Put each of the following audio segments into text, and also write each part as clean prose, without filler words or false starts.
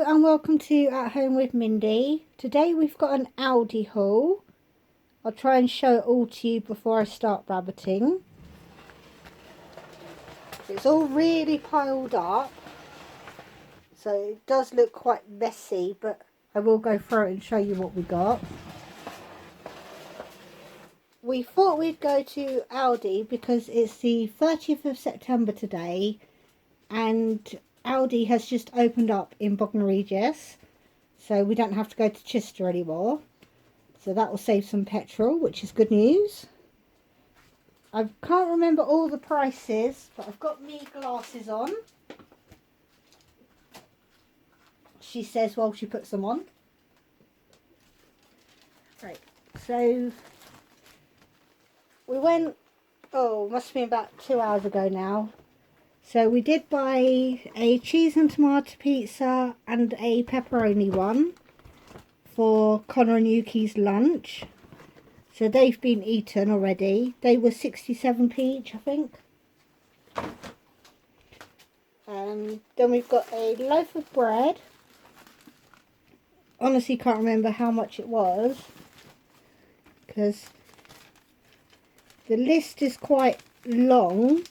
and welcome to At Home with Mindy. Today we've got an Aldi haul. I'll try and show it all to you before I start rabbiting. It's all really piled up, so it does look quite messy, but I will go through it and show you what we got. We thought we'd go to Aldi because it's the 30th of September today and Aldi has just opened up in Bognor Regis, so we don't have to go to Chester anymore. So that will save some petrol, which is good news. I can't remember all the prices, but I've got me glasses on. She says while she puts them on. Right, so we went, must have been about 2 hours ago now. So we did buy a cheese and tomato pizza and a pepperoni one for Connor and Yuki's lunch. So they've been eaten already. They were 67p each, I think. Then we've got a loaf of bread. Honestly can't remember how much it was, because the list is quite long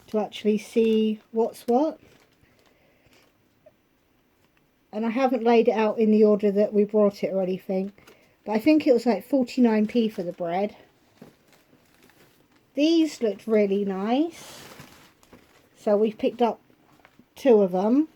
to actually see what's what, and I haven't laid it out in the order that we brought it or anything, but I think it was like 49p for the bread. These looked really nice, so we've picked up 2 of them,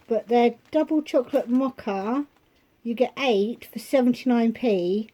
but they're double chocolate mocha. You get 8 for 79p,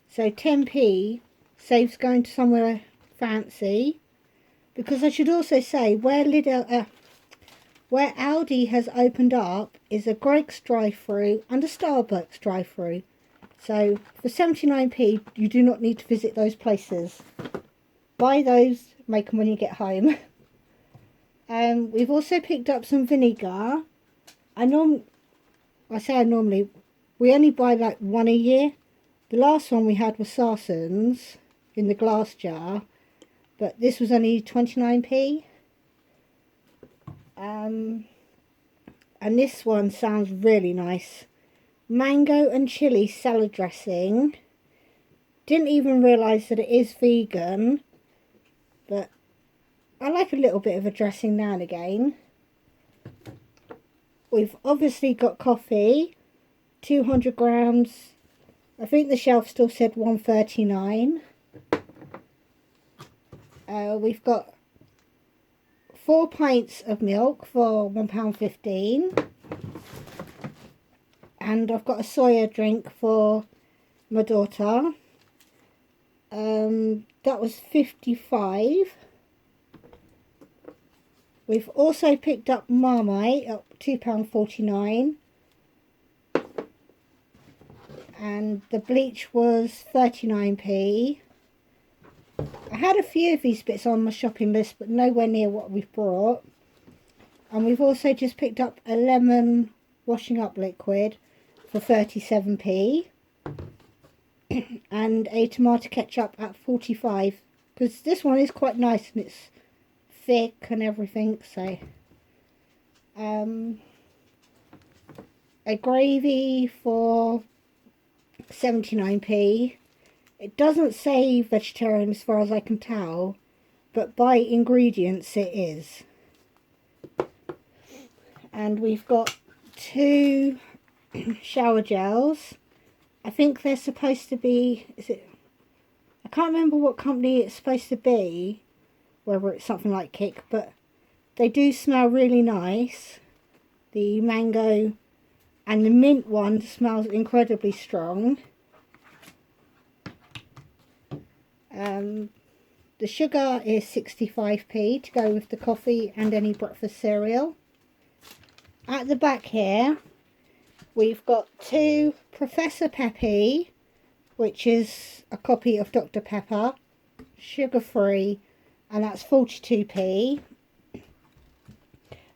so 10p saves going to somewhere fancy. Because I should also say, where Aldi has opened up is a Greggs drive-through and a Starbucks drive-through. So for 79p, you do not need to visit those places. Buy those, make them when you get home. We've also picked up some vinegar. I normally, we only buy like 1 a year. The last one we had was Sarson's in the glass jar. But this was only 29p. And this one sounds really nice. Mango and chilli salad dressing. Didn't even realise that it is vegan. But I like a little bit of a dressing now and again. We've obviously got coffee. 200 grams. I think the shelf still said $1.39. We've got 4 pints of milk for £1.15, and I've got a soya drink for my daughter. That was 55. We've also picked up Marmite at £2.49, and the bleach was 39p. I had a few of these bits on my shopping list, but nowhere near what we've brought. And we've also just picked up a lemon washing up liquid for 37p. And a tomato ketchup at 45. Because this one is quite nice and it's thick and everything. So a gravy for 79p. It doesn't say vegetarian as far as I can tell, but by ingredients it is. And we've got 2 shower gels. I think they're supposed to be, I can't remember what company it's supposed to be, whether it's something like Kick, but they do smell really nice. The mango and the mint one smells incredibly strong. The sugar is 65p to go with the coffee and any breakfast cereal. At the back here, we've got 2 Professor Peppy, which is a copy of Dr. Pepper, sugar-free, and that's 42p.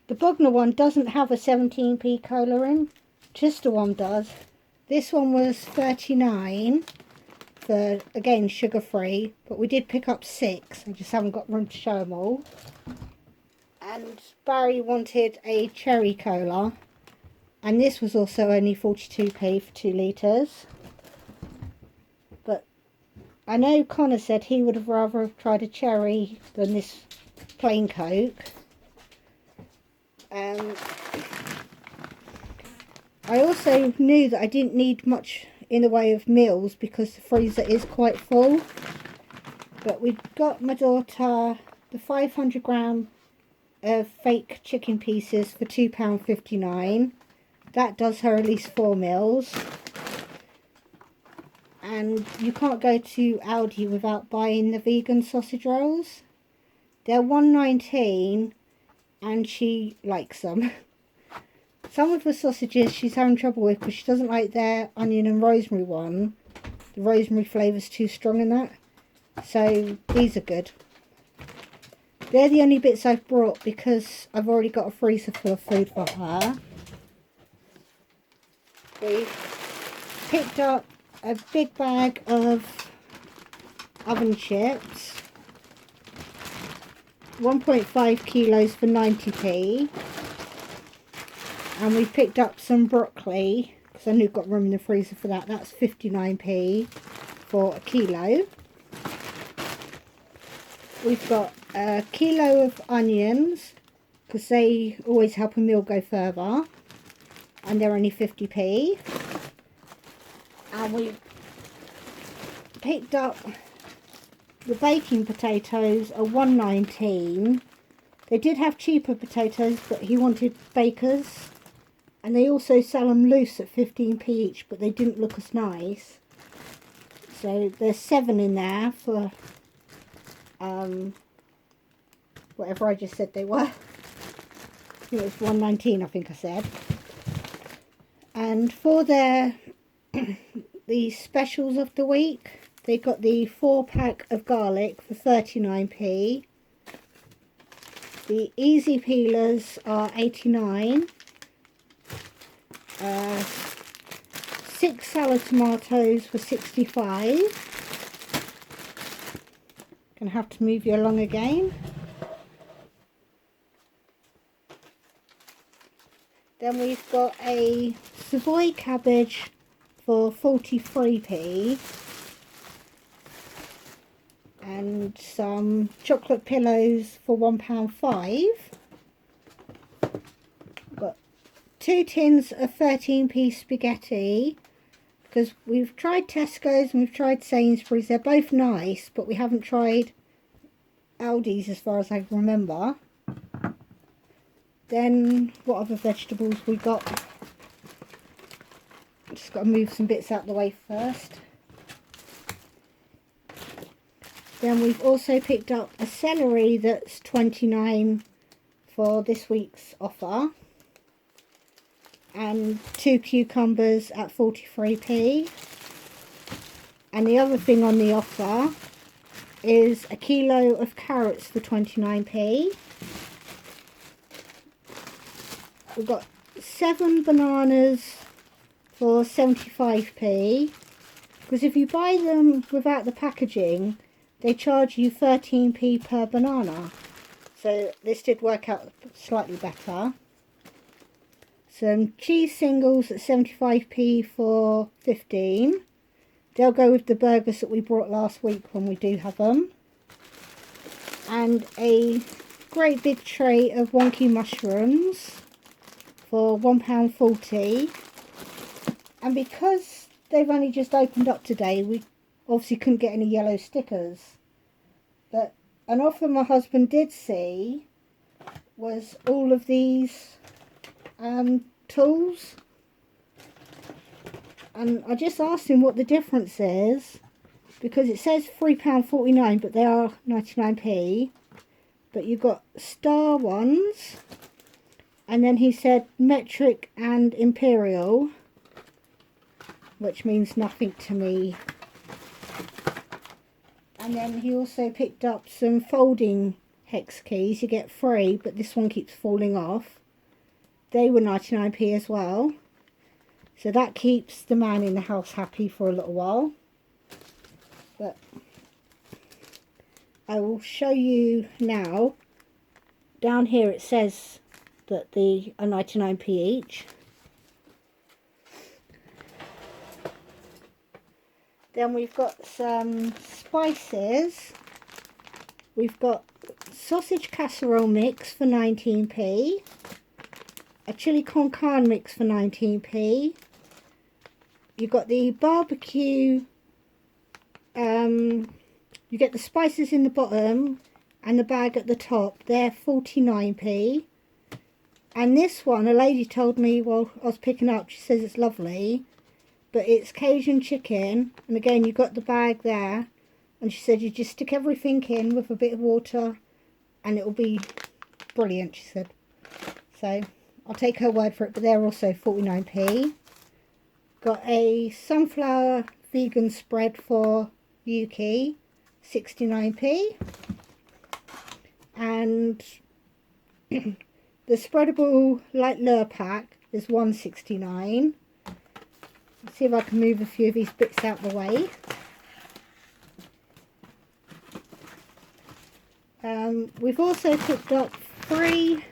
The Bognor one doesn't have a 17p cola in, Chester one does. This one was 39. For, again, sugar free, but we did pick up 6. I just haven't got room to show them all. And Barry wanted a cherry cola, and this was also only 42p for 2 litres. But I know Connor said he would have rather have tried a cherry than this plain Coke. I also knew that I didn't need much in the way of meals because the freezer is quite full. But we got my daughter the 500g of fake chicken pieces for £2.59. That does her at least 4 meals. And you can't go to Aldi without buying the vegan sausage rolls. They're £1.19 and she likes them. Some of the sausages she's having trouble with because she doesn't like their onion and rosemary one. The rosemary flavour's too strong in that. So these are good. They're the only bits I've brought because I've already got a freezer full of food for her. We picked up a big bag of oven chips. 1.5 kilos for 90p. And we picked up some broccoli because I knew I've got room in the freezer for that. That's 59p for a kilo. We've got a kilo of onions because they always help a meal go further, and they're only 50p. And we picked up the baking potatoes are £1.19. They did have cheaper potatoes, but he wanted Bakers, and they also sell them loose at 15p each, but they didn't look as nice. So there's 7 in there for whatever I just said they were. It was £1.19, I think I said. And for their the specials of the week, they got the 4-pack of garlic for 39p. The easy peelers are 89. 6 salad tomatoes for 65. Gonna have to move you along again. Then we've got a Savoy cabbage for 43p. And some chocolate pillows for £1.05. Got 2 tins of 13p spaghetti, because we've tried Tesco's and we've tried Sainsbury's. They're both nice, but we haven't tried Aldi's as far as I can remember. Then what other vegetables we got? Just got to move some bits out of the way first. Then we've also picked up a celery that's 29 for this week's offer. And 2 cucumbers at 43p. And the other thing on the offer is a kilo of carrots for 29p. We've got 7 bananas for 75p. Because if you buy them without the packaging, they charge you 13p per banana. So this did work out slightly better. Some cheese singles at 75p for 15. They'll go with the burgers that we brought last week when we do have them. And a great big tray of wonky mushrooms for £1.40. And because they've only just opened up today, we obviously couldn't get any yellow stickers. But an offer my husband did see was all of these tools. And I just asked him what the difference is, because it says £3.49, but they are 99p. But you've got star ones, and then he said metric and imperial, which means nothing to me. And then he also picked up some folding hex keys. You get 3, but this one keeps falling off. They were 99p as well. So that keeps the man in the house happy for a little while. But I will show you now down here it says that they are 99p each. Then we've got some spices. We've got sausage casserole mix for 19p. A chili con carne mix for 19p. You've got the barbecue. You get the spices in the bottom and the bag at the top. They're 49p. And this one, a lady told me while I was picking up, she says it's lovely. But it's Cajun chicken, and again you've got the bag there, and she said you just stick everything in with a bit of water and it will be brilliant, she said. So I'll take her word for it, but they're also 49p. Got a sunflower vegan spread for Yuki, 69p. And the spreadable light lure pack is 169. Let's see if I can move a few of these bits out the way. We've also picked up 3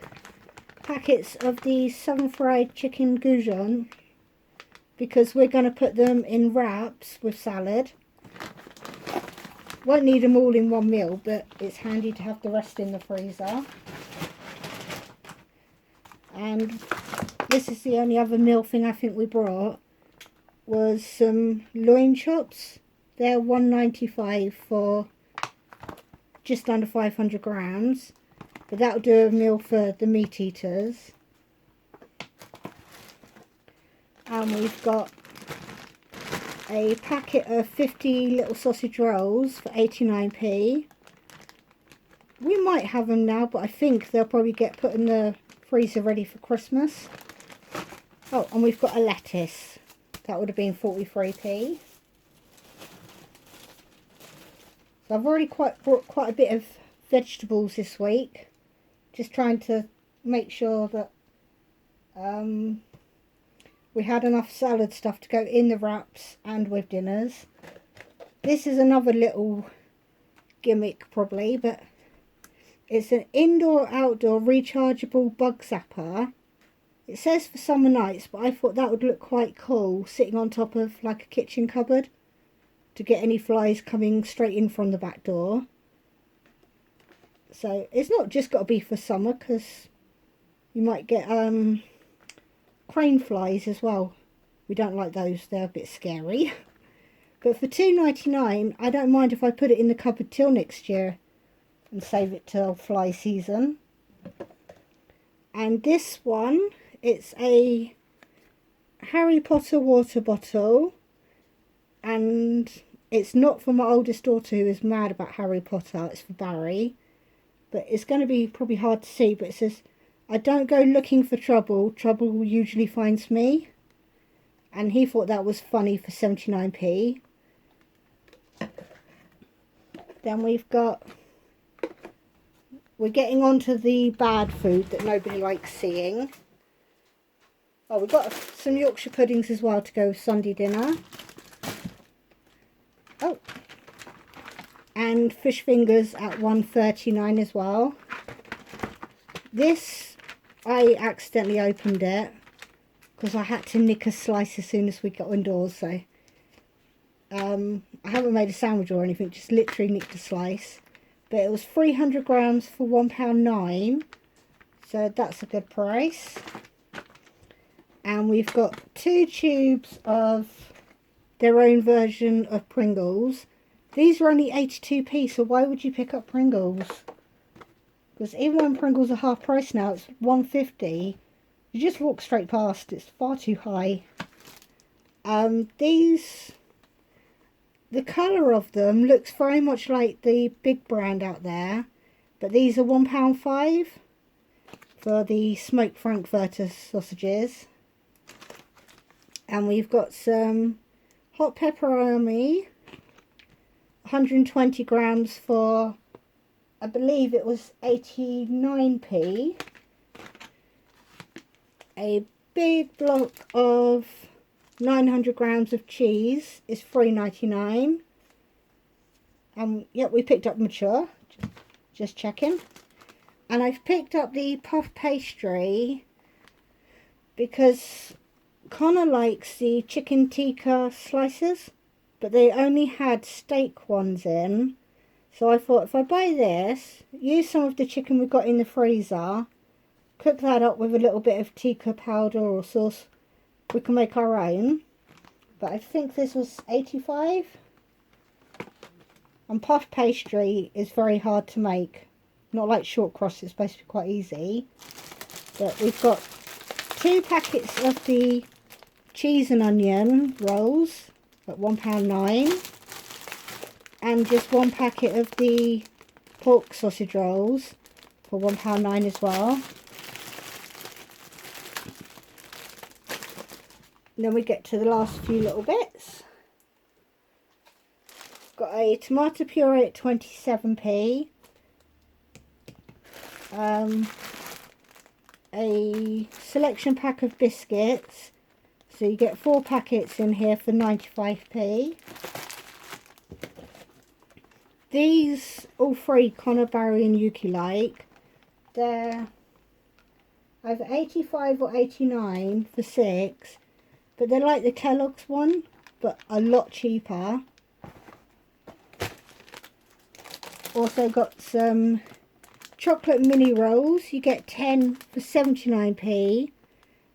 packets of the sun fried chicken goujon because we're going to put them in wraps with salad. Won't need them all in one meal, but it's handy to have the rest in the freezer. And this is the only other meal thing I think we brought, was some loin chops. They're $1.95 for just under 500 grams, but that'll do a meal for the meat eaters. And we've got a packet of 50 little sausage rolls for 89p. We might have them now, but I think they'll probably get put in the freezer ready for Christmas. Oh, and we've got a lettuce. That would have been 43p. So I've already brought quite a bit of vegetables this week. Just trying to make sure that we had enough salad stuff to go in the wraps and with dinners. This is another little gimmick probably, but it's an indoor-outdoor rechargeable bug zapper. It says for summer nights, but I thought that would look quite cool sitting on top of like a kitchen cupboard to get any flies coming straight in from the back door. So it's not just got to be for summer, because you might get crane flies as well. We don't like those, they're a bit scary. But for $2.99, I don't mind if I put it in the cupboard till next year and save it till fly season. And this one, it's a Harry Potter water bottle, and it's not for my oldest daughter who is mad about Harry Potter, it's for Barry. But it's going to be probably hard to see, but it says, I don't go looking for trouble, trouble usually finds me. And he thought that was funny for 79p. Then we're getting on to the bad food that nobody likes seeing. Oh, we've got some Yorkshire puddings as well to go with Sunday dinner. Oh, and fish fingers at $1.39 as well. This, I accidentally opened it because I had to nick a slice as soon as we got indoors. So I haven't made a sandwich or anything, just literally nicked a slice. But it was 300 grams for £1.09, so that's a good price. And we've got 2 tubes of their own version of Pringles. These are only 82p, so why would you pick up Pringles? Because even when Pringles are half price now, it's $1.50. You just walk straight past, it's far too high. The colour of them looks very much like the big brand out there, but these are £1.05 for the smoked frankfurter sausages. And we've got some hot pepperoni, 120 grams for, I believe it was 89p. A big block of 900 grams of cheese is $3.99. Yep, we picked up mature, just checking. And I've picked up the puff pastry because Connor likes the chicken tikka slices, but they only had steak ones in. So I thought if I buy this, use some of the chicken we've got in the freezer, cook that up with a little bit of tikka powder or sauce, we can make our own. But I think this was 85. And puff pastry is very hard to make. Not like short crust, it's supposed to be quite easy. But we've got 2 packets of the cheese and onion rolls at £1.09. And just 1 packet of the pork sausage rolls for £1.09 as well. And then we get to the last few little bits. Got a tomato puree at 27p. A selection pack of biscuits. So you get 4 packets in here for 95p. These, all 3, Connor, Barry and Yuki like. They're either 85 or 89 for 6. But they're like the Kellogg's one, but a lot cheaper. Also got some chocolate mini rolls. You get 10 for 79p.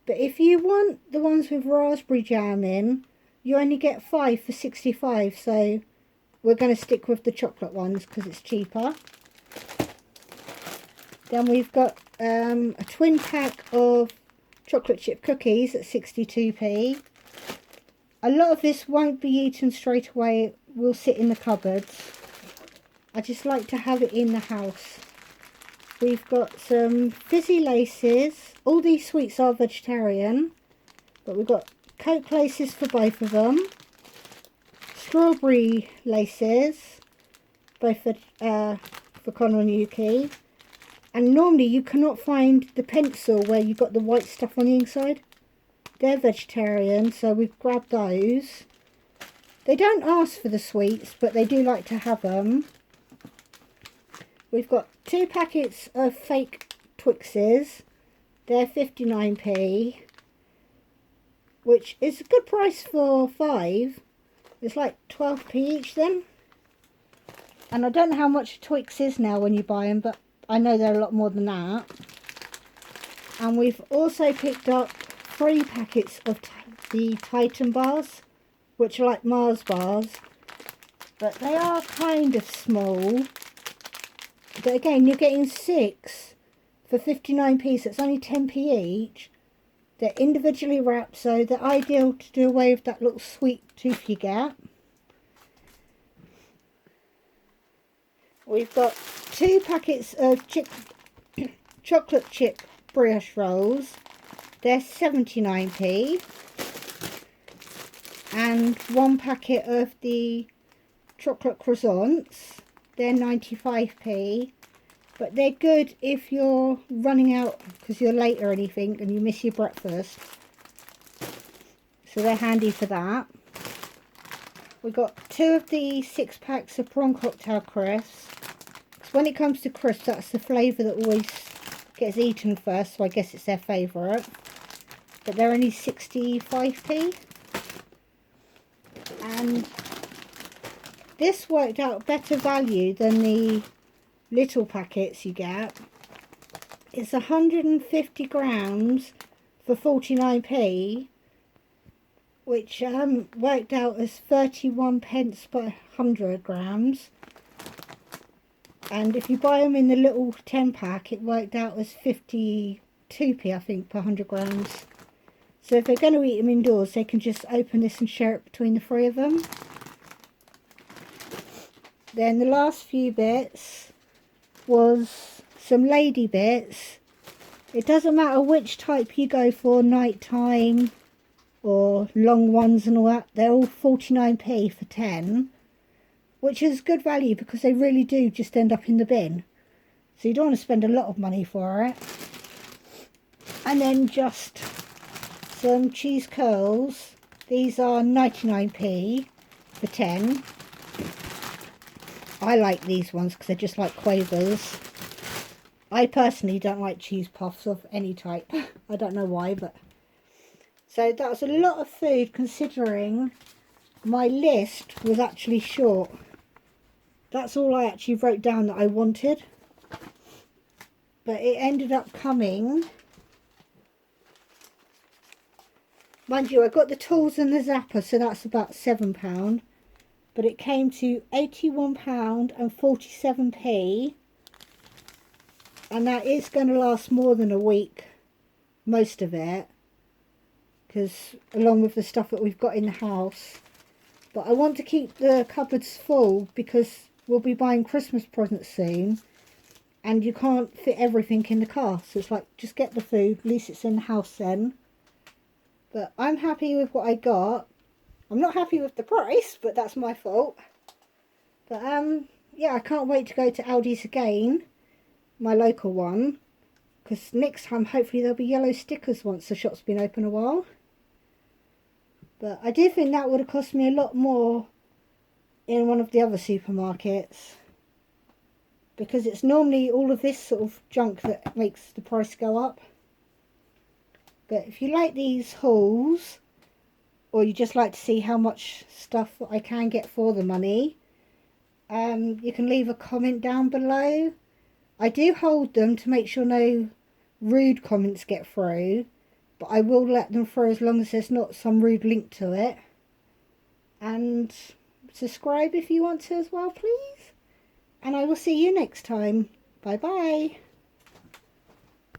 But if you want the ones with raspberry jam in, you only get 5 for 65. So we're going to stick with the chocolate ones because it's cheaper. Then we've got a twin pack of chocolate chip cookies at 62p. A lot of this won't be eaten straight away. It will sit in the cupboards. I just like to have it in the house. We've got some fizzy laces. All these sweets are vegetarian, but we've got Coke laces for both of them. Strawberry laces, both for Connor and Yuki. And normally you cannot find the pencil where you've got the white stuff on the inside. They're vegetarian, so we've grabbed those. They don't ask for the sweets, but they do like to have them. We've got 2 packets of fake Twixes. They're 59p, which is a good price for 5. It's like 12p each then. And I don't know how much a Twix is now when you buy them, but I know they're a lot more than that. And we've also picked up 3 packets of the Titan bars, which are like Mars bars, but they are kind of small. But again, you're getting 6 for 59p, so it's only 10p each. They're individually wrapped, so they're ideal to do away with that little sweet tooth you get. We've got 2 packets of chocolate chip brioche rolls. They're 79p. And 1 packet of the chocolate croissants. They're 95p. But they're good if you're running out because you're late or anything and you miss your breakfast. So they're handy for that. We've got 2 of the 6 packs of prawn cocktail crisps. Because when it comes to crisps, that's the flavour that always gets eaten first, so I guess it's their favourite. But they're only 65p. And this worked out better value than the little packets you get. It's 150 grams for 49p, which worked out as 31 pence per 100 grams. And if you buy them in the little 10 pack, it worked out as 52p, I think, per 100 grams. So if they're going to eat them indoors, they can just open this and share it between the 3 of them. Then the last few bits was some lady bits. It doesn't matter which type you go for, nighttime or long ones and all that, they're all 49p for 10, which is good value because they really do just end up in the bin, so you don't want to spend a lot of money for it. And then just some cheese curls. These are 99p for 10. I like these ones because they're just like Quavers. I personally don't like cheese puffs of any type. I don't know why, but... So that was a lot of food considering my list was actually short. That's all I actually wrote down that I wanted. But it ended up coming... Mind you, I got the tools and the zapper, so that's about £7. But it came to £81.47p. And that is going to last more than a week, most of it. Because along with the stuff that we've got in the house. But I want to keep the cupboards full because we'll be buying Christmas presents soon. And you can't fit everything in the car. So it's like, just get the food, at least it's in the house then. But I'm happy with what I got. I'm not happy with the price, but that's my fault. But yeah, I can't wait to go to Aldi's again, my local one, because next time hopefully there'll be yellow stickers once the shop's been open a while. But I do think that would have cost me a lot more in one of the other supermarkets, because it's normally all of this sort of junk that makes the price go up. But if you like these hauls, or you just like to see how much stuff I can get for the money, you can leave a comment down below. I do hold them to make sure no rude comments get through, but I will let them through as long as there's not some rude link to it. And subscribe if you want to as well, please. And I will see you next time. Bye bye.